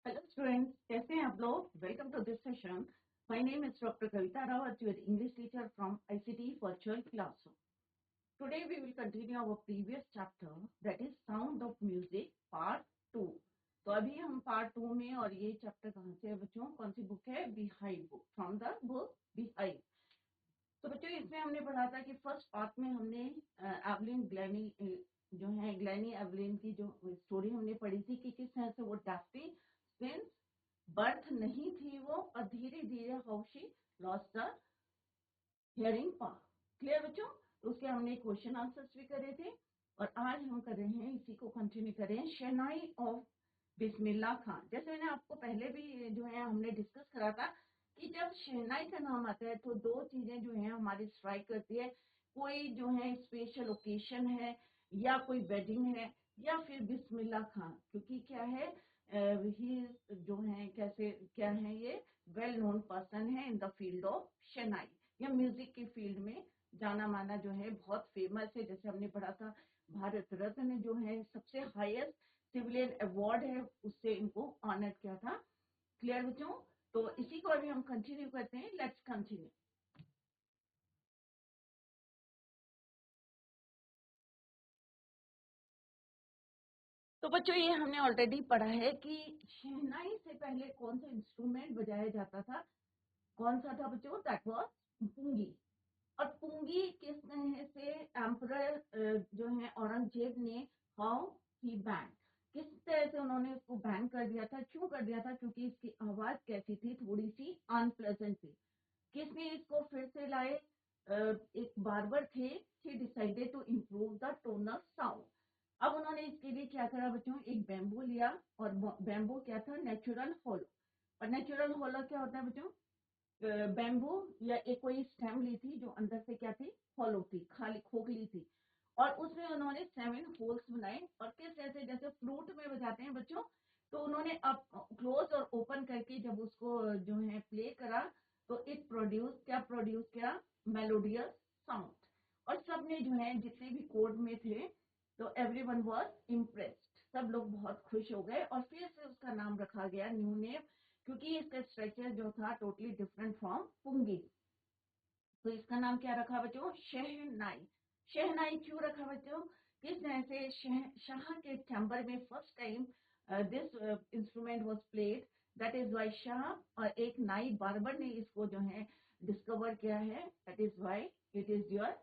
Hello students, कैसे हैं आप लोग? Welcome to this session. My name is Dr. Kavita Rawat, your English teacher from ICT Virtual Classroom. Today we will continue our previous chapter, that is Sound of Music Part 2. तो अभी हम part 2 में, और ये chapter कहाँ से है बच्चों? कौन सी बुक है? Beehive book, from the book beehive. तो बच्चों इसमें हमने पढ़ा था कि फर्स्ट पार्ट में हमने एवलिन ग्लैनी जो है ग्लैनी एवलिन की जो स्टोरी हमने पढ़ी थी कि किस तरह से वो डाफ्टी सिंस बर्थ नहीं थी वो, और धीरे धीरे how she lost the hearing power. Clear बच्चों? तो उसके हमने क्वेश्चन आंसर्स भी करे थे, और आज हम कर रहे हैं इसी को कंटिन्यू कर रहे हैं, शहनाई ऑफ बिस्मिल्लाह खान. जैसे मैंने आपको पहले भी जो है हमने डिस्कस करा था कि जब शहनाई का नाम आता है तो दो चीजें जो है हमारी स्ट्राइक करती है. कोई जो है स्पेशल ओकेशन है, या कोई वेडिंग है, या फिर बिस्मिल्लाह खान, क्योंकि क्या है ही जो है कैसे क्या है, ये वेल नोन पर्सन है इन द फील्ड ऑफ शहनाई, या म्यूजिक की फील्ड में जाना माना जो है, बहुत फेमस है. जैसे हमने पढ़ा था भारत रत्न जो है सबसे हाईएस्ट सिविलियन अवार्ड है, उससे इनको ऑनर किया था. क्लियर बच्चों? तो इसी को अभी हम कंटिन्यू करते हैं. Let's continue. तो बच्चों ये हमने ऑलरेडी पढ़ा है कि शहनाई से पहले कौन सा इंस्ट्रूमेंट बजाया जाता था. कौन सा था बच्चों? That was pungi. और पुंगी किस तरह से एम्परर जो है औरंगजेब ने हाउ ही बैन, किस तरह से उन्होंने इसको बैन कर दिया था. क्यों कर दिया था? क्योंकि इसकी आवाज कैसी थी? थोड़ी सी अनप्लेजेंट थी. किसने इसको फिर से लाए? एक बार्बर थे. He decided to improve the tonal sound. अब उन्होंने इसके लिए क्या करा बच्चों? एक बैम्बू लिया, और बैम्बू क्या था? नेचुरल होलो. और नेचुरल होलो क्या होता है बच्चों? बैम्बू या एक कोई स्टेम ली थी जो अंदर से क्या थी? हॉलो थी, खाली खोखली थी. और उसमें उन्होंने 7 होल्स बनाए, और किस जैसे जैसे फ्लूट में बजाते हैं बच्चों, तो उन्होंने अब क्लोज और ओपन करके जब उसको जो है प्ले करा, तो इट प्रोड्यूस क्या प्रोड्यूस किया? Melodious sound. और सब ने जो है जितने भी कोर्ट में थे, तो एवरीवन वाज इम्प्रेस्ड. सब लोग बहुत खुश हो गए, और फिर से उसका नाम रखा गया न्यू नेम, क्योंकि इसका स्ट्रक्चर जो था टोटली डिफरेंट फ्रॉम पुंगी. तो इसका नाम क्या रखा बच्चों? शहनाई. शहनाई क्यों रखा बच्चों? किस तरह से शाह के चैम्बर में first time this instrument was played, that is why Shah और एक नाई बार्बर ने इसको जो है डिस्कवर किया है, that is why it is your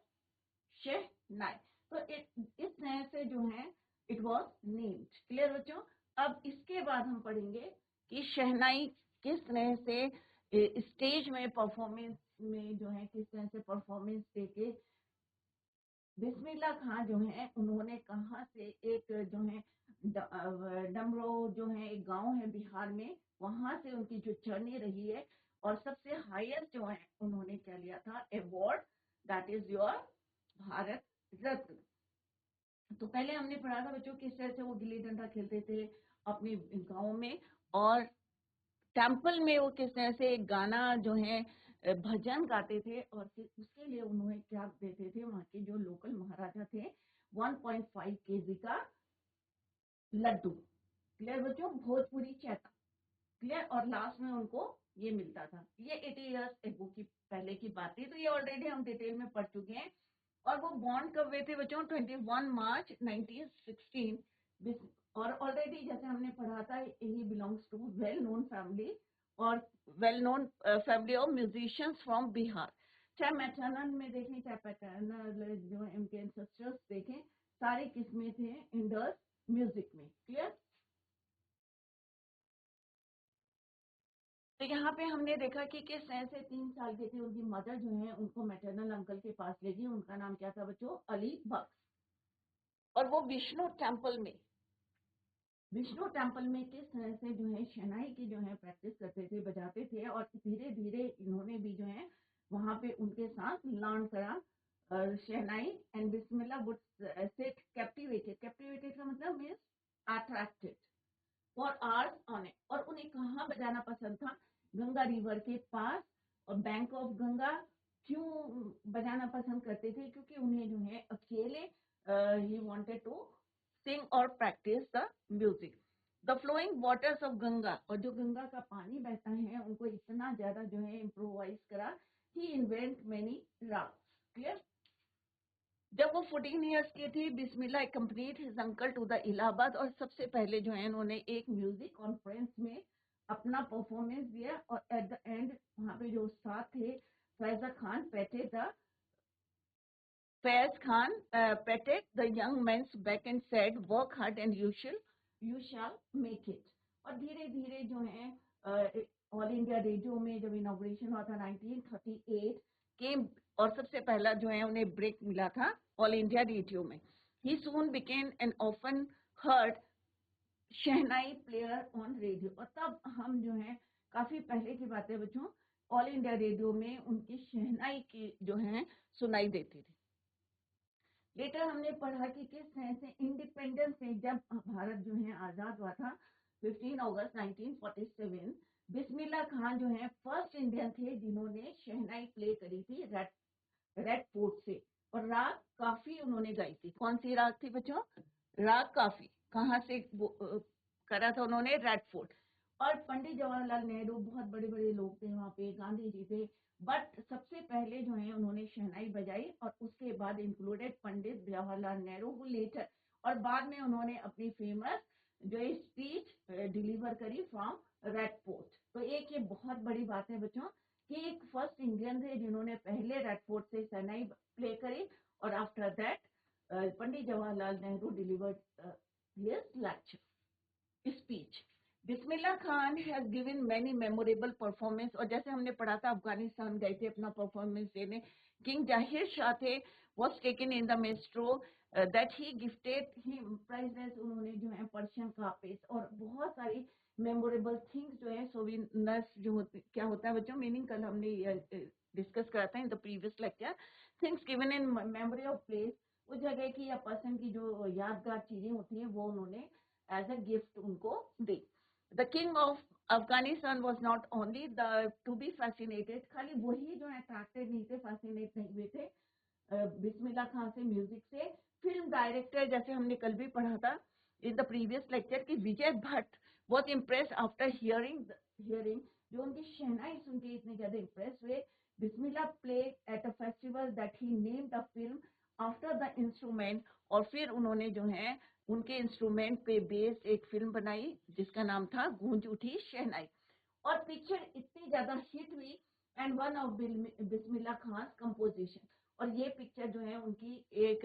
shehnai. तो इस तरह से जो है इट वाज नेम्ड. क्लियर बच्चों? अब इसके बाद हम पढ़ेंगे कि शहनाई किस तरह से स्टेज में परफॉर्मेंस में जो है किस तरह से परफॉर्मेंस देके बिस्मिल्लाह खां जो है उन्होंने कहाँ से एक जो है डमरो जो है एक गांव है बिहार में, वहां से उनकी जो जर्नी रही है, और सबसे हाईएस्ट जो है उन्होंने क्या लिया था? Award, that is your Bharat Ratna. तो पहले हमने पढ़ा था बच्चों किस तरह से वो गिल्ली डंडा खेलते थे अपने गाँव में, और टेम्पल में वो किस तरह से एक गाना जो है भजन गाते थे, और फिर उसके लिए उन्होंने क्या देते थे? वहाँ के जो लोकल महाराजा थे 1.5 केजी का लड्डू. क्लियर बच्चों? भोजपुरी चैता. क्लियर? और लास्ट में उनको ये मिलता था. ये 80 ईयर्स एगो की पहले की बात थी, तो ये ऑलरेडी हम डिटेल में पढ़ चुके हैं. और वो बॉन्ड कब हुए थे बच्चों? 21 मार्च 1916. और ऑलरेडी जैसे हमने पढ़ा था, he belongs to well known family, और well known family of musicians from Bihar. चाहे मैटरनल में देखें, चाहे पैटर्नल जो इनके एंसेस्टर्स देखें, सारी किस्में थे इंडस म्यूजिक में. क्लियर? तो यहाँ पे हमने देखा कि किस तरह से 3 साल के थे उनकी मदर जो है उनको मैटरनल अंकल के पास ले गई. उनका नाम क्या था बच्चों? अली बख्श. और वो विष्णु टेम्पल में किस तरह से जो है शहनाई की जो है प्रैक्टिस करते थे, बजाते थे, और धीरे धीरे इन्होंने भी जो है वहां पे उनके साथ लर्न करा shehnai. And Bismillah would set captivated. Captivated का मतलब means attracted for hours on it. और उन्हें कहाँ बजाना पसंद था? गंगा रिवर के पास और बैंक ऑफ गंगा. क्यों बजाना पसंद करते थे? क्योंकि उन्हें जो है अकेले ही वांटेड टू सिंग और practice the music. The flowing waters of Ganga, और जो गंगा का पानी बहता है उनको इतना ज्यादा जो है इम्प्रोवाइज करा, he invent many ragas. Clear? जब वो 14 ईयर्स की थी, Bismillah complete his uncle to the Allahabad, और सबसे पहले जो है उन्होंने एक म्यूजिक कॉन्फ्रेंस में अपना परफॉर्मेंस दिया, और एट द एंड वहां पे जो उस्ताद थे Faiza Khan petty the Faiz Khan patted the young man's back and said, "Work hard and you shall make it." और धीरे धीरे जो है ऑल इंडिया रेडियो में जब इनॉग्रेशन हुआ था 1938 के, और सबसे पहला जो है उन्हें ब्रेक मिला था ऑल इंडिया रेडियो में। He soon became an often heard shehnai player on radio, और तब हम जो है काफी पहले की बात है बच्चों, ऑल इंडिया रेडियो में उनकी शहनाई की जो है सुनाई देती थी। लेटर हमने पढ़ा कि किस तरह से इंडिपेंडेंस से जब भारत जो है आजाद हुआ था 15 अगस्त 1947, बिस्मिल्लाह खान जो है फर्स्ट इंडियन थे जिन्होंने शहनाई प्ले करी थी रेड फोर्ट से, और राग काफी उन्होंने गाई थी। कौन सी राग थी बच्चों? राग काफी। कहाँ से करा था उन्होंने? Red fort. और पंडित जवाहरलाल नेहरू, बहुत बड़े बड़े लोग थे वहां पे, गांधी जी थे, बट सबसे पहले जो है उन्होंने शहनाई बजाई, और उसके बाद इंक्लूडेड पंडित जवाहरलाल नेहरू को लेटर, और बाद में उन्होंने अपनी फेमस जो स्पीच डिलीवर करी फ्रॉम रेड फोर्ट। तो एक ये बहुत बड़ी बात है बच्चों कि एक फर्स्ट इंडियन थे जिन्होंने पहले रेड फोर्ट से शहनाई प्ले करी, और after that Pandit Jawaharlal Nehru delivered his lecture speech. Bismillah Khan has given many memorable performance, और जैसे हमने पढ़ा था अफगानिस्तान गए थे अपना परफॉर्मेंस देने, किंग जाहिर शाह थे was taken in the maestro that he gifted him prizes, उन्होंने जो है पर्शियन कार्पेट्स और बहुत सारी मेमोरेबल थिंग्स जो है सोविनर्स जो होते, क्या होता है बच्चों मीनिंग, कल हमने डिस्कस करा था in the previous lecture, things given in memory of place, उस जगह की या पर्सन की जो यादगार चीजें होती हैं वो उन्होंने एज अ गिफ्ट उनको दी। The king of Afghanistan was not only the to be fascinated, खाली वही जो अट्रैक्टेड नहीं थे, फैसिनेट नहीं हुए थे बिस्मिल्लाह खान से, म्यूजिक से। फिल्म डायरेक्टर, जैसे हमने कल भी पढ़ा था इन द प्रीवियस लेक्चर कि Vijay Bhatt was impress after hearing, जो उनकी शहनाई सुन के इतने ज्यादा इम्प्रेस हुए, Bismillah play at a festival that he named a film after the instrument, और फिर उन्होंने जो है उनके इंस्ट्रूमेंट पे बेस्ड एक फिल्म बनाई जिसका नाम था गूंज उठी शहनाई, और पिक्चर इतनी ज्यादा हिट हुई, and one of Bismillah Khan composition, और ये पिक्चर जो है उनकी एक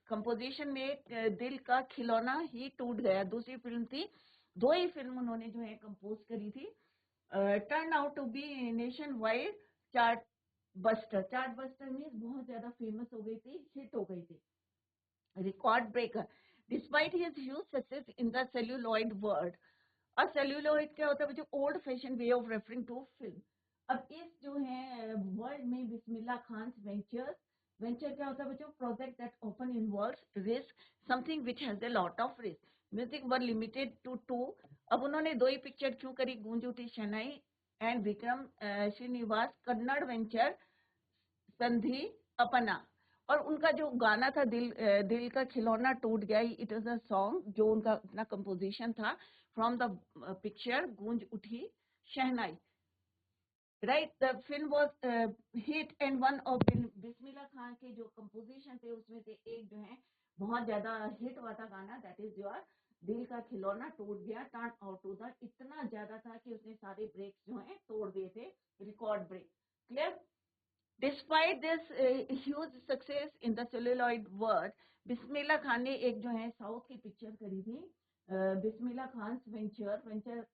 कंपोजिशन में एक दिल का खिलौना ही टूट गया, दूसरी फिल्म थी, दो ही फिल्म उन्होंने जो है कंपोज करी थी, turn out to be nationwide chartbuster means बहुत ज्यादा फेमस हो गई थी, हिट हो गई थी, record breaker despite his huge success in the celluloid world। और सेल्यूलॉइड क्या होता है बच्चों? Old fashion way of referring to film. अब इस जो है वर्ल्ड में बिस्मिल्लाह खान वेंचर क्या होता है बच्चों? Project that often involves risk, something which has a lot of risk, music were limited to two. अब उन्होंने दो ही पिक्चर क्यों करी? Goonj Uthi Shehnai and Vikram Srinivas Kannada venture Sanadi Appanna. और उनका जो गाना था दिल का खिलौना टूट गया, इट इज अ सॉन्ग जो उनका अपना कंपोजिशन था from the picture Goonj Uthi Shehnai, right. The film was hit, and one of Bismillah Khan के जो कंपोजिशन थे उसमें से एक जो है बहुत ज्यादा हिट हुआ था गाना, दैट इज योर दिल का खिलौना टूट गया, टर्न आउट टू द, इतना ज्यादा था कि उसने सारे ब्रेक्स जो है तोड़ दिए थे, record break. Clear? Despite this huge success in the celluloid world, Bismillah Khan ने एक जो है साउथ की पिक्चर करी थी, Bismillah Khan venture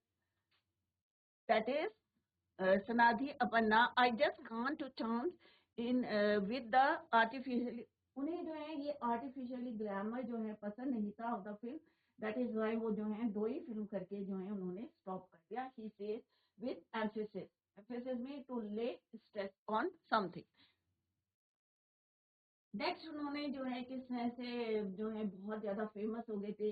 that is Sanadhi Appanna. I just can't to chance in with the artificially, उन्हें जो है ये आर्टिफिशियली ग्लैमर जो है पसंद नहीं था of the film, that is why वो जो है दो ही फिल्म करके जो है उन्होंने स्टॉप कर दिया। ही सेज विद एम्फेसिस में टू ले स्ट्रेस ऑन समथिंग। नेक्स्ट उन्होंने जो है किस तरह से जो है बहुत ज्यादा फेमस हो गए थे,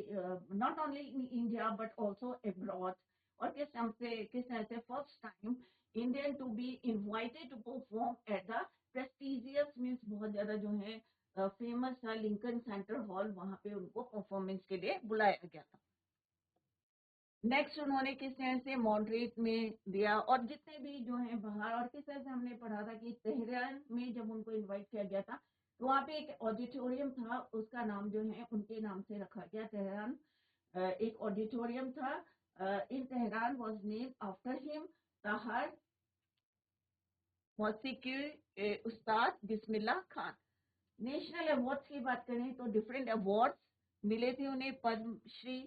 not only in India but also abroad, और किस तरह से first time Indian to be invited to perform at the prestigious means बहुत ज्यादा जो है फेमस था लिंकन सेंटर हॉल, वहां पे उनको परफॉर्मेंस के लिए बुलाया गया था। नेक्स्ट उन्होंने किस तरह से मॉडरेट में दिया, और जितने भी जो है बाहर, और किस तरह से हमने पढ़ा था कि तेहरान में जब उनको इनवाइट किया गया था तो वहाँ पे एक ऑडिटोरियम था, उसका नाम जो है उनके नाम से रखा गया, तेहरान। एक ऑडिटोरियम था in Tehran was named after him, ताहर मौसीकी उस्ताद बिस्मिल्लाह खान। नेशनल अवार्ड्स की बात करें तो डिफरेंट अवार्ड्स मिले थे उन्हें, पद्मश्री,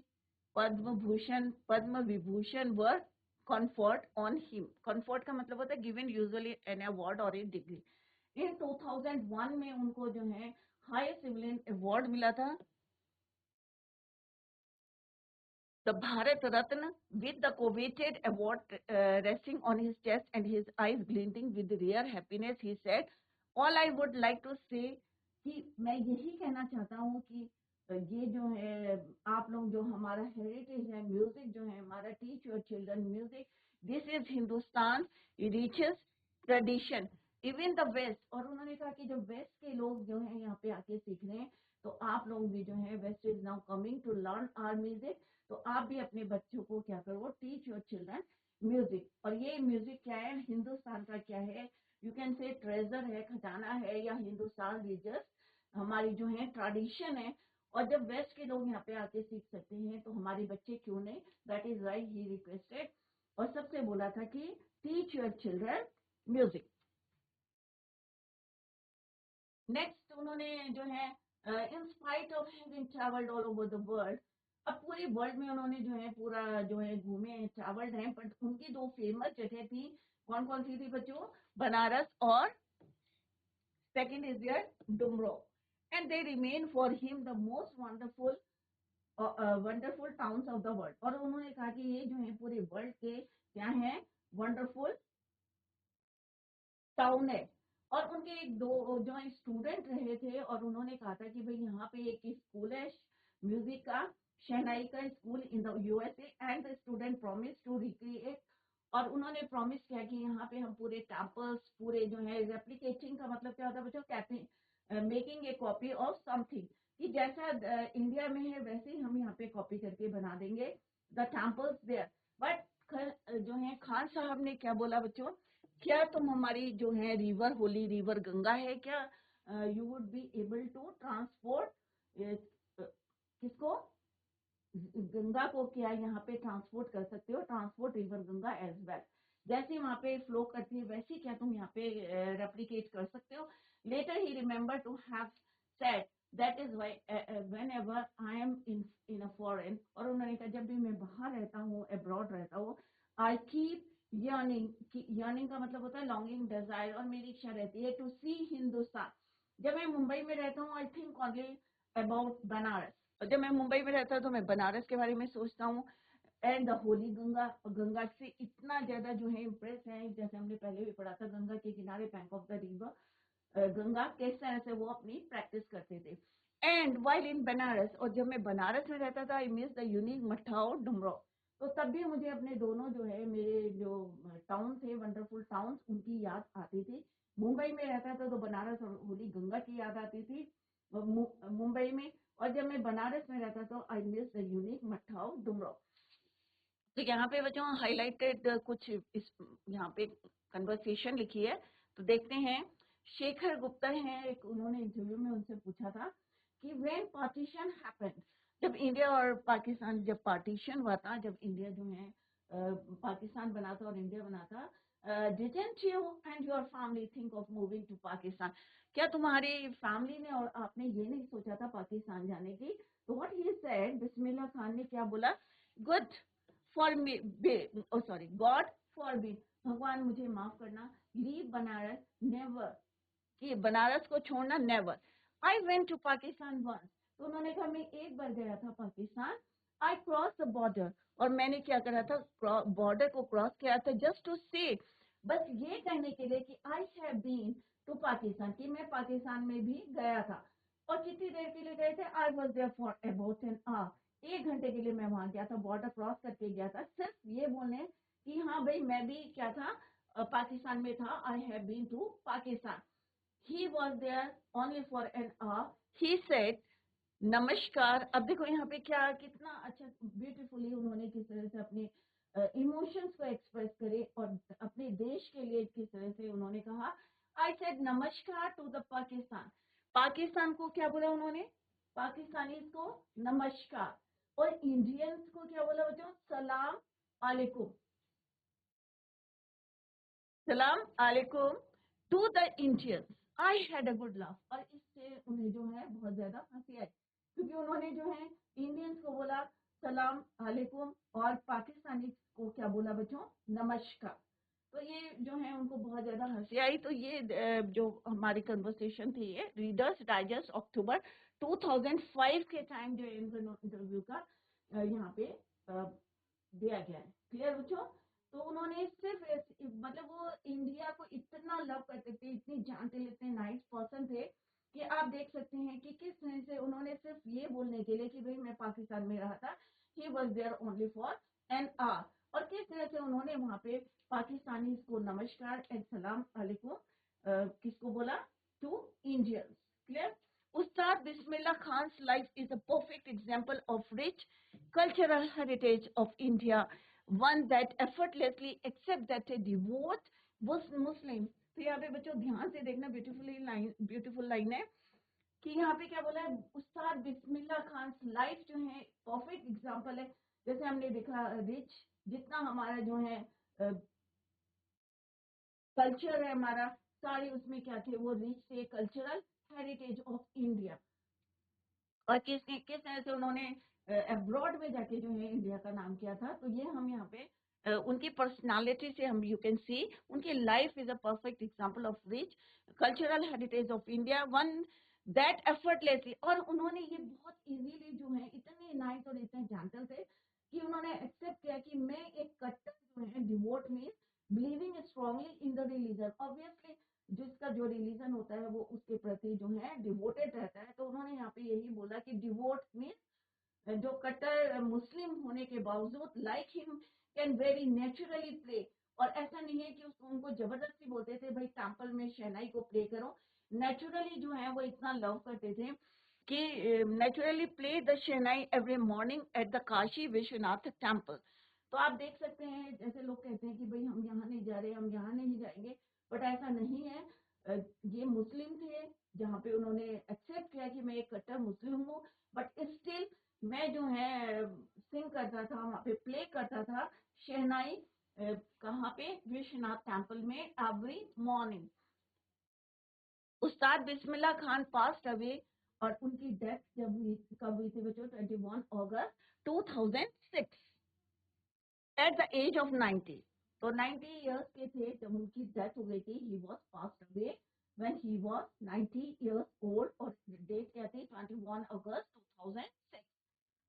पद्म भूषण, पद्म विभूषण वर कॉन्फर्ड ऑन हिम। कॉन्फर्ड का मतलब होता है गिवन यूजुअली एन अवार्ड और ए डिग्री। इन 2001 में उनको जो है हाईएस्ट सिविलियन अवार्ड मिला था, the Bharat Ratna, with the coveted award resting on his chest and his eyes glinting with rare happiness, he said, all I would like to say कि मैं यही कहना चाहता हूँ कि ये जो है आप लोग जो हमारा हेरिटेज है, म्यूजिक जो है हमारा, teach your children music, this is Hindustan riches tradition even the west. और उन्होंने कहा कि जो वेस्ट के लोग जो है यहाँ पे आके सीख रहे हैं, तो आप लोग भी जो है, west is now coming to learn our music, तो आप भी अपने बच्चों को क्या करो, टीच योर चिल्ड्रन म्यूजिक। और ये म्यूजिक क्या है, हिंदुस्तान का क्या है, यू कैन से ट्रेजर है, खजाना है, या हिंदुस्तान रिजर्व हमारी जो है ट्रेडिशन है। और जब वेस्ट के लोग यहाँ पे आके सीख सकते हैं तो हमारे बच्चे क्यों नहीं, that is why he requested. और सबसे बोला था कि teach your children music. Next उन्होंने जो है in spite of having travelled all over the world, अब पूरे वर्ल्ड में उन्होंने जो है पूरा जो है घूमे, ट्रैवल्ड हैं, बट उनकी दो फेमस जगह थी, कौन कौन सी थी बच्चों, बनारस और second is there Dumraon. And they remain for him the most wonderful wonderful towns of the world. और उन्होंने कहा कि ये जो है पूरे वर्ल्ड के क्या है, वंडरफुल टाउन है। और उनके एक दो जो स्टूडेंट रहे थे, और उन्होंने कहा था कि भाई यहाँ पे एक स्कूल है म्यूजिक का, शहनाई का school in the USA, and the student promise to recreate. और उन्होंने प्रॉमिस किया कि यहाँ पे हम पूरे टेम्पल्स, पूरे जो है रेप्लिकेटिंग का मतलब क्या होता है बच्चों, कहते हैं making a copy of something, कि जैसा इंडिया में है वैसे ही हम यहाँ पे कॉपी करके बना देंगे द टेम्पल्स देयर। बट जो है खान साहब ने क्या बोला बच्चों, क्या तुम हमारी जो है रिवर, होली रिवर गंगा है क्या, you would be able to transport किसको, गंगा को क्या यहाँ पे ट्रांसपोर्ट कर सकते हो, transport river Ganga as well, जैसे वहां पे फ्लो करती है वैसे क्या तुम यहाँ पे रेप्लिकेट कर सकते हो। Later he remember to have said that is why whenever I am in a foreign, और उन्होंने कहा जब भी मैं बाहर रहता हूँ, अब्रॉड रहता हूँ, आई कीप यर्निंग, यर्निंग का मतलब होता है लॉन्गिंग, डिजायर, और मेरी इच्छा रहती है टू सी हिंदुस्तान। जब मैं मुंबई में रहता हूँ I think only about Banaras, और जब मैं मुंबई में रहता हूँ तो मैं बनारस के बारे में सोचता हूँ। एंड द होली गंगा, गंगा से इतना ज्यादा जो है इम्प्रेस है, जैसे हमने पहले भी पढ़ा था, गंगा के किनारे bank of the river Ganga किस तरह से वो अपनी प्रैक्टिस करते थे। एंड वाइल इन बनारस, और जब मैं बनारस में रहता था, आई मिस द यूनिक मठाओ डुमरो, तो तब भी मुझे अपने दोनों जो है मेरे जो टाउन थे, वंडरफुल टाउन, उनकी याद आती थी। मुंबई में रहता था तो बनारस और होली गंगा की याद आती थी मुंबई में, और जब मैं बनारस में रहता तो आई मिस द यूनिक मठाओ डुमरो। तो यहाँ पे बच्चों हाईलाइटेड कुछ इस यहाँ पे कन्वर्सेशन लिखी है, तो देखते हैं। शेखर गुप्ता हैं, एक उन्होंने इंटरव्यू में उनसे पूछा था कि व्हेन पार्टीशन हैपेंड, जब इंडिया और पाकिस्तान, जब पार्टीशन हुआ था, जब इंडिया जो है पाकिस्तान बना था और इंडिया बना था, didn't you and your family think of moving to Pakistan, क्या तुम्हारी फैमिली ने और आपने ये नहीं सोचा था पाकिस्तान जाने की। तो what he said, Bismillah Khan ने क्या बोला, good for me, sorry, God forbid, भगवान मुझे माफ करना, लीव बनारस नेवर, कि बनारस को छोड़ना never. I went to Pakistan once, तो उन्होंने कहा मैं एक बार गया था Pakistan, I cross the border, और मैंने क्या करा था, बॉर्डर को क्रॉस किया था, जस्ट टू से, बस ये कहने के लिए कि I have been to Pakistan, कि मैं पाकिस्तान में भी गया था। और कितनी देर के लिए गए थे, I was there for about an hour, 1 घंटे के लिए मैं वहां गया था, बॉर्डर क्रॉस करके गया था, सिर्फ ये बोलने कि हाँ भाई मैं भी क्या था, पाकिस्तान में था, I have been to Pakistan. He was there only for an hour. He said, नमस्कार। अब देखो यहाँ पे क्या कितना अच्छा ब्यूटीफुल ब्यूटीफुली उन्होंने किस तरह से अपने इमोशंस को एक्सप्रेस करे और अपने देश के लिए किस तरह से उन्होंने कहा, आई सेड नमस्कार टू द पाकिस्तान। पाकिस्तान को क्या बोला उन्होंने, पाकिस्तानीज को नमस्कार, और इंडियंस को क्या बोला बच्चों, सलाम अलैकुम, सलाम अलैकुम to the Indians. I had a good laugh, और इससे उन्हें जो है बहुत ज्यादा हंसी आई, क्योंकि उन्होंने जो है इंडियंस को बोला सलाम अलैकुम और पाकिस्तानी को क्या बोला बच्चों, नमस्कार। तो ये जो है उनको बहुत ज्यादा हंसी आई। तो ये जो हमारी कन्वर्सेशन थी, ये रीडर्स डाइजेस्ट अक्टूबर 2005 के टाइम जो इंटरव्यू का यहाँ पे दिया गया है। क्लियर बच्चों? तो उन्होंने सिर्फ मतलब वो इंडिया को इतना लव करते थे, इतनी जानते लेते नाइस पर्सन थे कि आप देख सकते हैं कि किस तरह से उन्होंने सिर्फ ये बोलने के लिए कि भाई मैं पाकिस्तान में रहा था, he was there only for an hour, और किस तरह से उन्होंने वहां पे पाकिस्तानी को नमस्कार एंड सलाम अलैकुम किसको बोला, to Indians. Clear? Ustad Bismillah Khan's life is a perfect example of rich cultural heritage of India, one that effortlessly accepts that a devout Muslim। तो यहाँ पे बच्चों ध्यान से देखना, ब्यूटीफुल लाइन है कि यहाँ पे क्या बोला है, उस्ताद बिस्मिल्लाह खान लाइफ जो है परफेक्ट एग्जाम्पल है। जैसे हमने देखा रिच, जितना हमारा जो है कल्चर है हमारा, सारे उसमें क्या थे, वो रिच थे, कल्चरल हेरिटेज ऑफ इंडिया। और किस तरह से उन्होंने अब्रॉड में जाके जो है इंडिया का नाम किया था। तो ये हम यहाँ पे उनकी पर्सनालिटी से हम यू कैन सी उनकी life is a perfect example of rich cultural heritage of India, one that effortlessly. और उन्होंने ये बहुत इजीली जो है, इतने नाइस और इतने जेंटल थे कि उन्होंने एक्सेप्ट किया कि मैं एक कट्टर जो है devote means believing strongly in the religion. Obviously जिसका जो रिलीजन होता है वो उसके प्रति जो है डिवोटेड रहता है। तो उन्होंने यहाँ पे यही बोला कि डिवोट मीन्स जो कट्टर मुस्लिम होने के बावजूद like him can very naturally play. और ऐसा नहीं है कि उनको जबरदस्ती बोलते थे भाई टेम्पल में शहनाई को प्ले करो, नेचुरली जो है वो इतना लव करते थे कि naturally play the shehnai every morning at the Kashi Vishwanath temple. तो आप देख सकते हैं, जैसे लोग कहते हैं कि भाई हम यहाँ नहीं जा रहे, हम यहाँ नहीं जाएंगे, बट ऐसा नहीं है। ये मुस्लिम थे जहाँ पे उन्होंने एक्सेप्ट किया कि मैं एक कट्टर मुस्लिम हूँ, बट स्टिल मैं जो है सिंग करता था, वहाँ पे प्ले करता था शहनाई, कहाँ पे, विश्वनाथ टेम्पल में एवरी मॉर्निंग। उस्ताद बिस्मिल्लाह खान पास्ट अवे, और उनकी डेथ जब हुई, कब हुई थी बच्चों, 21 अगस्त 2006 एट द एज ऑफ 90। तो 90 इयर्स के थे जब उनकी डेथ हो गई थी। He was passed away when he was 90 years old, और डेट क्या थी, 21 अगस्त 2006।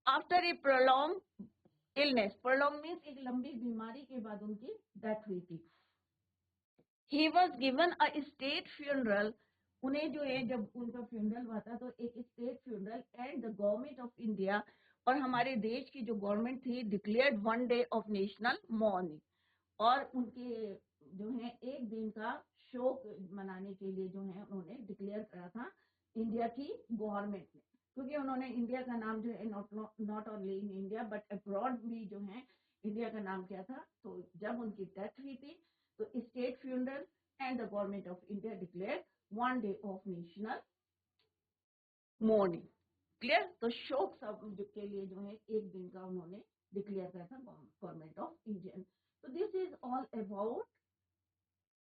After a prolong illness, prolong means एक लंबी बीमारी के बाद उनकी डेथ हुई थी। He was given a state funeral, उन्हें जो है जब उनका फ्यूनरल हुआ था तो एक state funeral and the government of India, और हमारे देश की जो गवर्नमेंट थी, declared 1 day of national morning, और उनके जो है एक दिन का शोक मनाने के लिए जो है उन्होंने डिक्लेयर करा था इंडिया की गवर्नमेंट ने, क्योंकि उन्होंने इंडिया का नाम जो है not only in India but abroad भी जो है इंडिया का नाम किया था। तो जब उनकी डेथ हुई थी तो state funeral and the government of India declare 1 day of national morning. Clear? तो शोक सब के लिए जो है एक दिन का उन्होंने डिक्लेयर किया था गवर्नमेंट ऑफ इंडिया। तो this is all about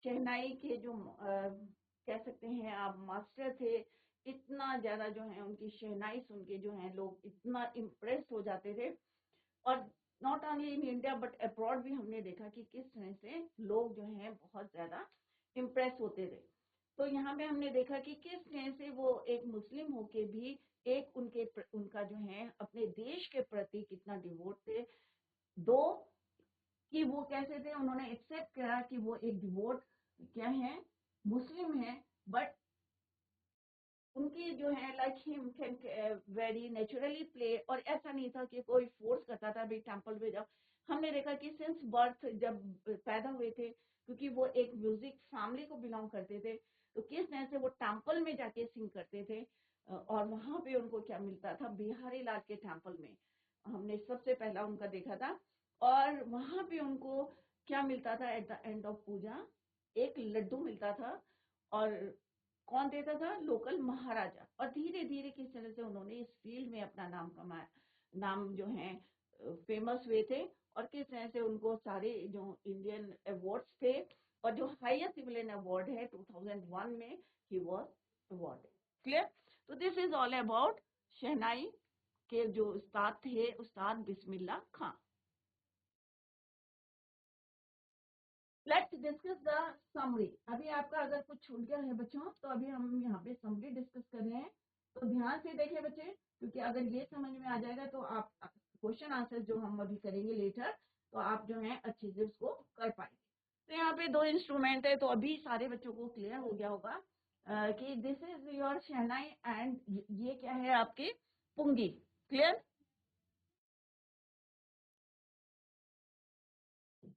shehnai के जो कह सकते हैं आप मास्टर थे। इतना ज्यादा जो है उनकी शहनाई सुन के जो है लोग इतना इम्प्रेस्ड हो जाते थे, और not only in India but abroad भी हमने देखा कि किस तरह से लोग जो है बहुत ज्यादा इम्प्रेस होते थे। तो यहाँ पे हमने देखा कि किस तरह से वो एक मुस्लिम होके भी एक उनका जो है अपने देश के प्रति कितना डिवोट थे। दो कि वो कैसे थे, उन्होंने एक्सेप्ट किया कि वो एक डिवोट क्या है, मुस्लिम है, बट उनकी जो है like him can very naturally play. और ऐसा नहीं था कि कोई फोर्स करता था भाई टेम्पल में जाओ। हमने देखा कि सिंस बर्थ जब पैदा हुए थे, क्योंकि वो एक म्यूजिक फैमिली को बिलोंग करते थे, तो किस तरह से वो टेम्पल में जाके सिंग करते थे। और वहां पे उनको क्या मिलता था, बिहारी लाल के टेम्पल में हमने सबसे पहला उनका देखा था। और वहां पे उनको क्या मिलता था एट द एंड ऑफ पूजा? एक लड्डू मिलता था। और कौन देता था? लोकल महाराजा। और धीरे धीरे किस तरह से उन्होंने इस फील्ड में अपना नाम कमाया, नाम जो है फेमस हुए थे। और किस तरह से उनको सारे जो इंडियन अवार्ड्स थे, और जो हाईएस्ट सिविलियन अवार्ड है 2001 में ही वॉज अवार्डेड। क्लियर? तो this is all about shehnai के जो उस्ताद थे, Ustad Bismillah Khan. Let's discuss the summary. अभी आपका अगर कुछ छूट गया है बच्चों, तो अभी हम यहाँ पे समरी डिस्कस कर रहे हैं, तो ध्यान से देखिए बच्चे, क्योंकि अगर ये समझ में आ जाएगा तो आप क्वेश्चन आंसर जो हम अभी करेंगे लेटर, तो आप जो है अच्छे से उसको कर पाएंगे। तो यहाँ पे दो इंस्ट्रूमेंट है, तो अभी सारे बच्चों को क्लियर हो गया होगा कि this is your shehnai and ये क्या है आपकी पुंगी। क्लियर?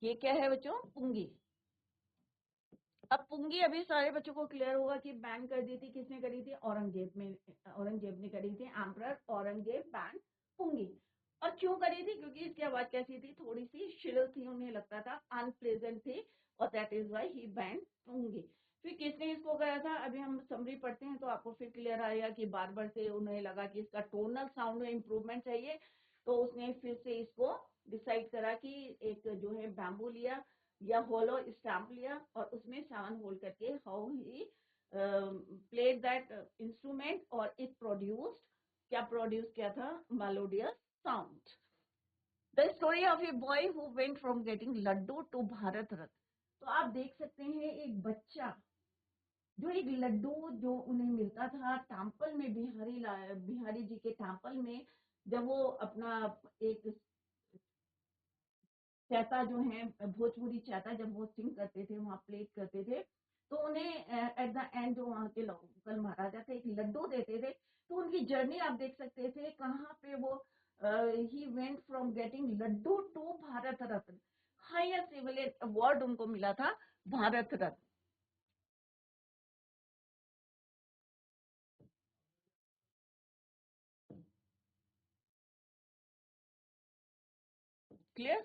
ये क्या है बच्चों? पुंगी। अब पुंगी अभी सारे बच्चों को क्लियर होगा कि बैन कर दी थी, किसने करी थी? औरंगजेब ने करी थी। Emperor Aurangzeb ban pungi. और क्यों करी थी? क्योंकि इसकी आवाज कैसी थी? थोड़ी सी श्रिल थी, उन्हें लगता था अनप्लेजेंट थी, और that is why he ban pungi. फिर किसने इसको करा था? अभी हम समरी पढ़ते हैं तो आपको फिर क्लियर आएगा कि बार बार से उन्हें लगा कि इसका टोनल साउंड में इंप्रूवमेंट चाहिए, तो उसने फिर से इसको डिसाइड करा कि एक जो है बैम्बू लिया या होलो स्टैम्प लिया, और उसमें 7 होल करके how he played that instrument, और इट प्रोड्यूस्ड, क्या प्रोड्यूस किया था? Melodious sound. The story of a boy who went from getting laddu to Bharat Ratna. तो आप देख सकते हैं एक बच्चा जो एक लड्डू जो उन्हें मिलता था टेम्पल में, बिहारी जी के टेम्पल में, जब वो अपना एक चैता जो है भोजपुरी चैता, जब वो सिंग करते थे, वहाँ प्ले करते थे, तो उन्हें एट द एंड जो वहाँ के लोकल महाराजा थे एक लड्डू देते थे। तो उनकी जर्नी आप देख सकते थे, कहाँ पे वो he went from getting laddu to Bharat Ratna. Highest civilian award उनको मिला था, भारत रत्न। क्लियर?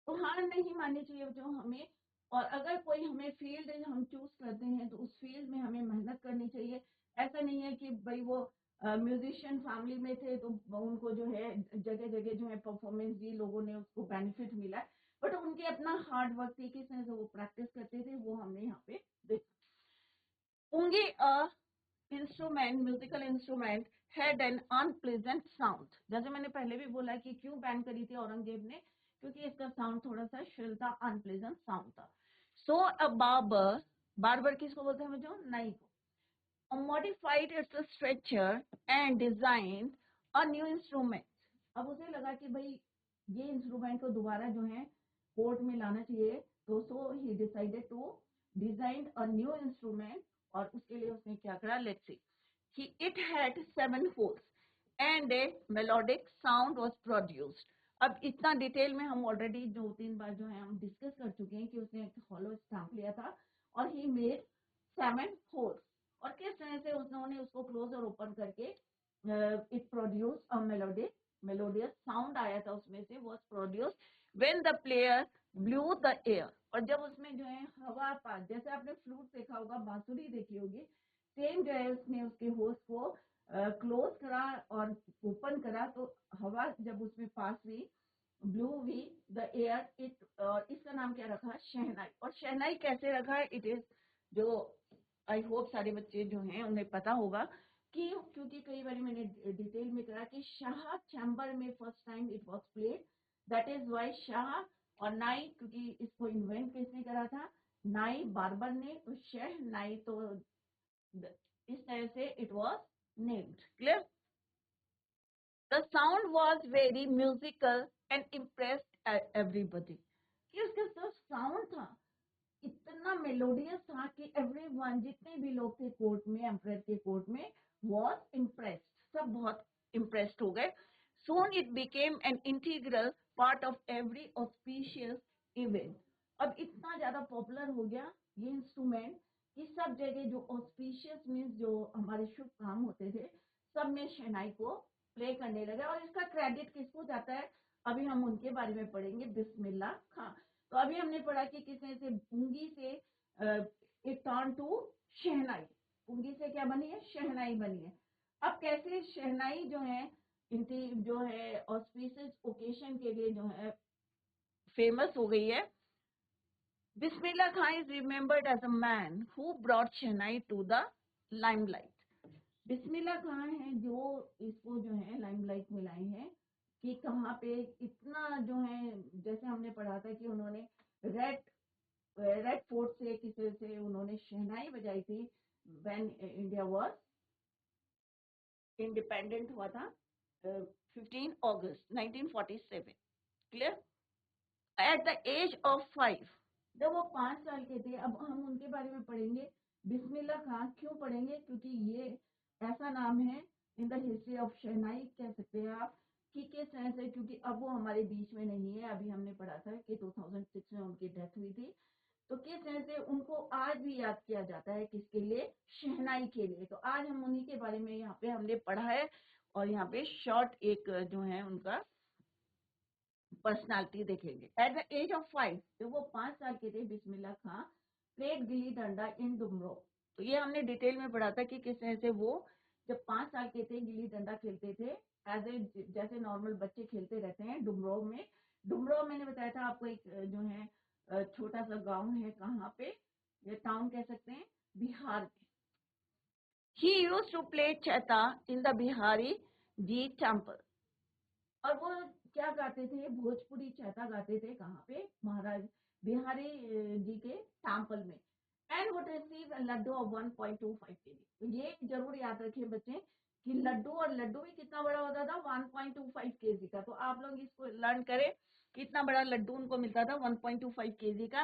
तो हार नहीं माननी चाहिए जो हमें। और अगर कोई हमें फील्ड हम चूज करते हैं तो उस फील्ड में हमें मेहनत करनी चाहिए। ऐसा नहीं है कि भाई वो म्यूजिशियन फैमिली में थे तो उनको जो है जगह जगह जो है परफॉर्मेंस दी, लोगों ने उसको बेनिफिट मिला, बट उनके अपना हार्ड वर्क थी, किस तरह से वो प्रैक्टिस करते थे, वो हमने यहाँ पे देखा। उंगी instrument, musical instrument had an unpleasant sound. जैसे मैंने पहले भी बोला कि क्यों बैन करी थी औरंगजेब ने, क्योंकि इसका साउंड थोड़ा सा श्रिल था, अनप्लेजेंट साउंड था। सो अ बार्बर, बार्बर किसको बोलते हैं बच्चों? नाई को। Modified its structure and design a new instrument. अब उसे लगा कि भाई ये इंस्ट्रूमेंट को दोबारा जो है कोर्ट में लाना चाहिए, तो so he decided to design a new instrument. और उसके लिए उसने क्या करा? Let's see. He, it had 7 holes and a melodic sound was produced. अब इतना डिटेल में हम ऑलरेडी 2-3 बार जो है हम डिस्कस कर चुके हैं कि उसने एक हॉलो स्टैम्प लिया था और ही मेड 7 होल्स। और किस तरह से उन्होंने उसको क्लोज और ओपन करके it produce a melodious sound आया था उसमें से, was produce when the player blue the air. और जब उसमें जो है हवा पास, जैसे आपने फ्लूट देखा होगा, बांसुरी देखी होगी, सेम जो है उसने उसके होस्ट को क्लोज करा और ओपन करा, तो हवा जब उसमें पास हुई, ब्लू हुई द एयर, इट, और इसका नाम क्या रखा? शहनाई। और शहनाई कैसे रखा है? इट इज, जो आई होप सारे बच्चे जो हैं उन्हें पता होगा कि, क्योंकि कई बार मैंने डिटेल में करा कि शाह चैम्बर में first time it was played, that is why Shah. और नाई, क्योंकि इसको इन्वेंट किसने करा था? नाई, बार्बर ने। तो शह नाई, तो इस तरह से it was named. Clear? The sound was very musical and impressed everybody. कि उसका जो साउंड था इतना मेलोडियस था कि एवरीवन, जितने भी लोग थे कोर्ट में, एम्परर के कोर्ट में, वॉज इम्प्रेस्ड, सब बहुत इम्प्रेस्ड हो गए। Soon it became an integral part of every auspicious event. अब इतना ज्यादा पॉपुलर हो गया ये इंस्ट्रूमेंट कि सब जगह जो ऑस्पिशियस मीन्स जो हमारे शुभ काम होते थे, सब में शहनाई को प्ले करने लगे। और इसका क्रेडिट किसको जाता है, अभी हम उनके बारे में पढ़ेंगे, बिस्मिल्लाह खान। तो अभी हमने पढ़ा कि किसने से पुंगी से इट टर्न टू शहनाई, पुंगी से क्या बनी है, शहनाई बनी है। अब कैसे शहनाई जो है इनकी जो है ऑस्पिशियस ओकेशन के लिए जो है फेमस हो गई है। Bismillah Khan is remembered as a man who brought shehnai to the limelight. Bismillah Khan है जो इसको जो है लाइमलाइट में लाए हैं, कि कहाँ पे इतना जो है, जैसे हमने पढ़ा था कि उन्होंने रेड फोर्ट से किसी से उन्होंने शहनाई बजाई थी व्हेन इंडिया वाज इंडिपेंडेंट हुआ था 15 अगस्त 1947। Clear. At the age of 5, जब वो 5 साल के थे, अब हम उनके बारे में पढ़ेंगे। बिस्मिल्लाह खान क्यों पढ़ेंगे, क्योंकि ये ऐसा नाम है इन द हिस्ट्री ऑफ शहनाई, कह सकते हैं आप कि किस तरह से, क्योंकि अब वो हमारे बीच में नहीं है। अभी हमने पढ़ा था कि 2006 में उनकी डेथ हुई थी। तो किस तरह से उनको आज भी याद किया जाता है, किसके लिए, शहनाई के लिए। तो आज हम उन्हीं के बारे में यहाँ पे हमने पढ़ा है, और यहाँ पे शॉर्ट एक जो है उनका पर्सनालिटी देखेंगे। एट द एज ऑफ 5, जब वो 5 साल के थे, बिस्मिल्लाह खां प्लेड गिल्ली डंडा इन डुमरो। तो ये हमने डिटेल में पढ़ा था कि किस तरह से वो जब 5 साल के थे गिल्ली डंडा खेलते थे, एज ए जैसे नॉर्मल बच्चे खेलते रहते हैं डुमरो में। डुमरो मैंने बताया था आपको, एक जो है छोटा सा गांव है, कहाँ पे, ये टाउन कह सकते हैं, बिहार में। He used to play chaita in the Bihari ji temple. और वो क्या गाते थे, भोजपुरी चैता गाते थे, कहाँ पे, महाराज बिहारी जी के टेम्पल में। And would receive laddu of 1.25 kg। तो ये जरूर याद रखें बच्चे कि लड्डू, और लड्डू भी कितना बड़ा होता था, 1.25 kg का। तो आप लोग इसको लर्न करें, कितना बड़ा लड्डू उनको मिलता था, 1.25 kg का,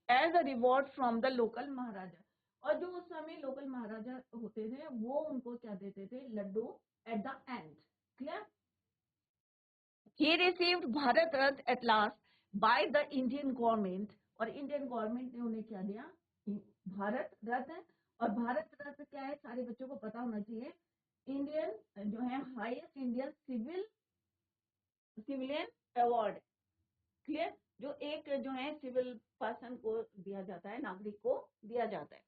as a reward from the local maharaja. और जो उस समय लोकल महाराजा होते थे, वो उनको क्या देते थे, laddu at the end. Clear. He received Bharat Ratna at last by the Indian government, और इंडियन गवर्नमेंट ने उन्हें क्या दिया, भारत रत्न। और भारत रत्न क्या है, सारे बच्चों को पता होना चाहिए, इंडियन जो है highest Indian civilian award. Clear. जो एक जो है सिविल पर्सन को दिया जाता है, नागरिक को दिया जाता है।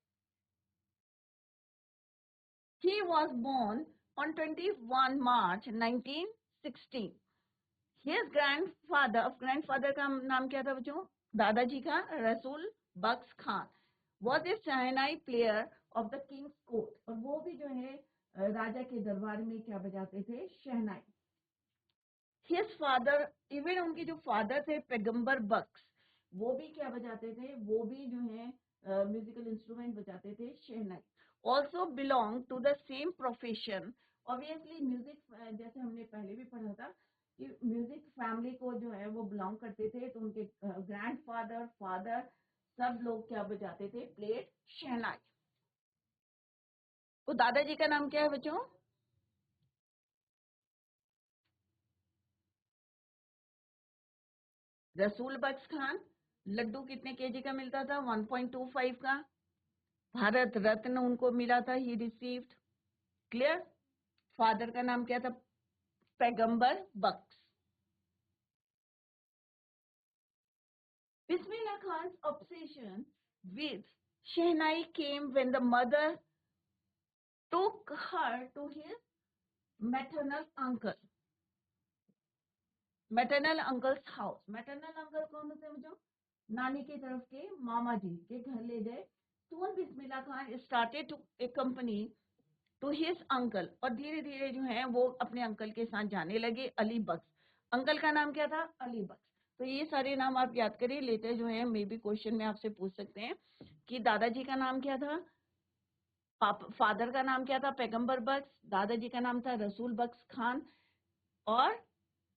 He was born on 21 March 1916। His grandfather का नाम क्या था बच्चों, दादाजी का, Rasool Bakhsh Khan, was a shehnai player of the king's court. और वो भी जो है राजा के दरबार में क्या बजाते थे, शहनाई। हिज फादर, इवन उनके जो फादर थे पैगंबर बख्श, वो भी क्या बजाते थे, वो भी जो है म्यूजिकल इंस्ट्रूमेंट बजाते थे, shehnai. Also belong to the same profession. Obviously music, जैसे हमने पहले भी पढ़ा था कि म्यूजिक फैमिली को जो है वो बिलोंग करते थे। तो उनके ग्रैंडफादर, फादर, सब लोग क्या बजाते थे, प्लेड शहनाई। तो दादाजी का नाम क्या है बच्चों, रसूल बख्श खान। लड्डू कितने केजी का मिलता था, 1.25 का। भारत रत्न उनको मिला था, ही रिसीव्ड। क्लियर। फादर का नाम क्या था, पैगंबर बख्श। बिस्मिल्लाह Khans obsession with shehnai came when the mother took her to his maternal uncle, maternal uncle's house। maternal uncle कौन होते हैं जो, नानी की तरफ के मामा जी के घर ले गए। तो Bismillah Khan started to accompany to his uncle, और धीरे धीरे जो है वो अपने अंकल के साथ जाने लगे, अली बख्श। अंकल का नाम क्या था, अली बख्श। तो ये सारे नाम आप याद करिए, लेते जो है मे बी क्वेश्चन में आपसे पूछ सकते हैं कि दादाजी का नाम क्या था, फादर का नाम क्या था, पैगंबर बख्श, दादाजी का नाम था रसूल बख्श खान, और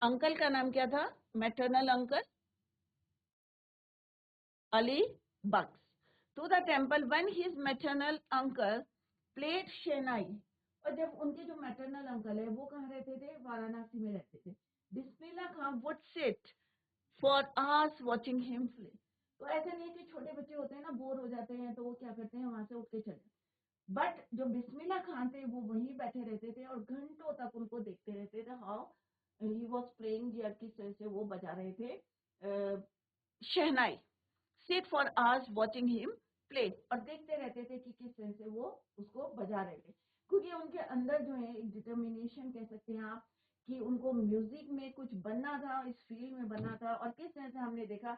अंकल का नाम क्या था, maternal uncle Ali Bakhsh. To the temple when his maternal uncle played shehnai. और जब उनके जो मैटरनल अंकल है वो कहाँ रहते थे, वाराणसी में रहते थे। Bismillah Khan would sit for hours watching him play. तो ऐसा नहीं है कि छोटे बच्चे होते हैं ना, बोर हो जाते हैं तो वो क्या करते हैं, वहां से उठ के चले, बट जो बिस्मिल्लाह खान थे वो वहीं बैठे रहते थे और घंटों तक उनको देखते रहते थे, हाउ ही वॉज प्लेइंग, या किस तरह से वो बजा रहे थे shehnai. Sit for hours watching him play, और देखते रहते थे कि किस तरह से वो उसको बजा रहे थे, क्योंकि उनके अंदर जो है एक डिटर्मिनेशन कह सकते हैं आप, कि उनको म्यूजिक में कुछ बनना था, इस फील्ड में बनना था। और किस तरह से हमने देखा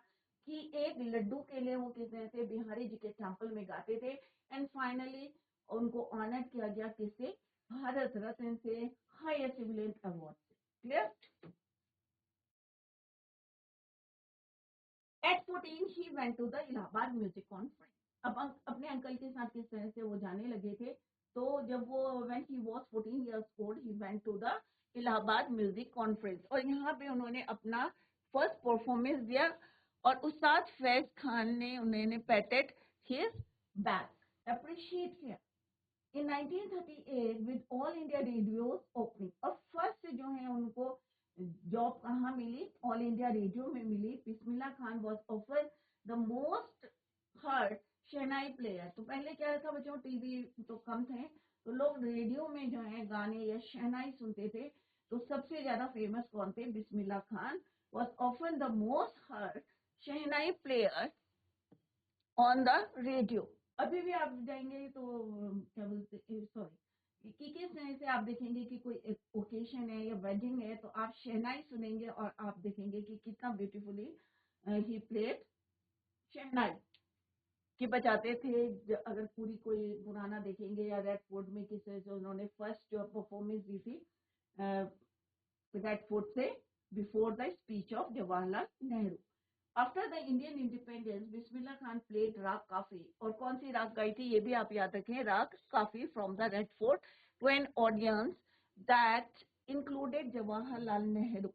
कि एक लड्डू के लिए वो किस तरह से बिहारी जी के टेम्पल में गाते थे, एंड फाइनली उनको ऑनर किया गया किससे, भारत रत्न से, हाईएस्ट सिविलियन अवार्ड से। Clear? At 14, he went to the Allahabad music conference. अब अपने अंकल के साथ किस तरह से वो जाने लगे थे, तो जब वो when he was 14 years old, he went to the Allahabad music conference, और यहाँ पे उन्होंने अपना फर्स्ट परफॉर्मेंस दिया, और उस्ताद फैज खान ने उन्होंने पैटेड हिज बैक, अप्रिशिएट किया। In 1938 with all India radios opening, और फर्स्ट जो है उनको जॉब कहाँ मिली, ऑल इंडिया रेडियो में मिली। बिस्मिल्लाह खान वॉज ऑफर the most heard shehnai player. तो पहले क्या था बच्चों, टीवी तो कम थे, तो लोग रेडियो में जो है गाने या शहनाई सुनते थे। तो सबसे ज्यादा फेमस कौन थे, Bismillah Khan was often the most heard shehnai player on the radio. अभी भी आप जाएंगे तो क्या बोलते, सॉरी, कि किस तरह से आप देखेंगे कि कोई ओकेशन है या वेडिंग है, तो आप शहनाई सुनेंगे और आप देखेंगे कि कितना ब्यूटीफुली ही प्लेड शहनाई कि बजाते थे। अगर पूरी कोई पुराना देखेंगे या रेड फोर्ट में किस तरह से उन्होंने फर्स्ट जो परफॉर्मेंस दी थी रेड फोर्ट से, before the speech of Jawaharlal Nehru. After the Indian independence Bismillah Khan played राग काफी, और कौन सी राग गाई थी ये भी आप याद रखें, Raag Kafi from the Red Fort to an audience that included Jawaharlal Nehru.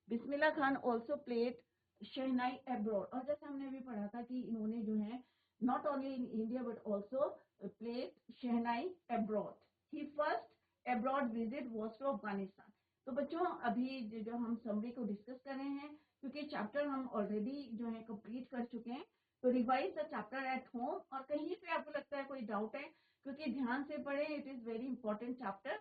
Bismillah Khan also played shehnai abroad, और जैसे हमने भी पढ़ा था कि इन्होंने जो है not only in India but also played shehnai abroad. He first abroad visit was to Afghanistan. तो बच्चों अभी जो हम समरी को डिस्कस कर रहे हैं, क्योंकि चैप्टर हम ऑलरेडी जो है कंप्लीट कर चुके हैं, तो revise the chapter at home. और कहीं पे आपको लगता है कोई डाउट है, क्योंकि ध्यान से पढ़े, it is very important chapter,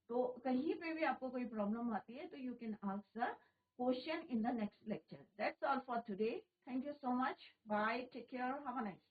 तो कहीं पे भी आपको कोई प्रॉब्लम आती है तो you can ask the question in the next lecture. That's all for today. Thank you so much, bye, take care, have a nice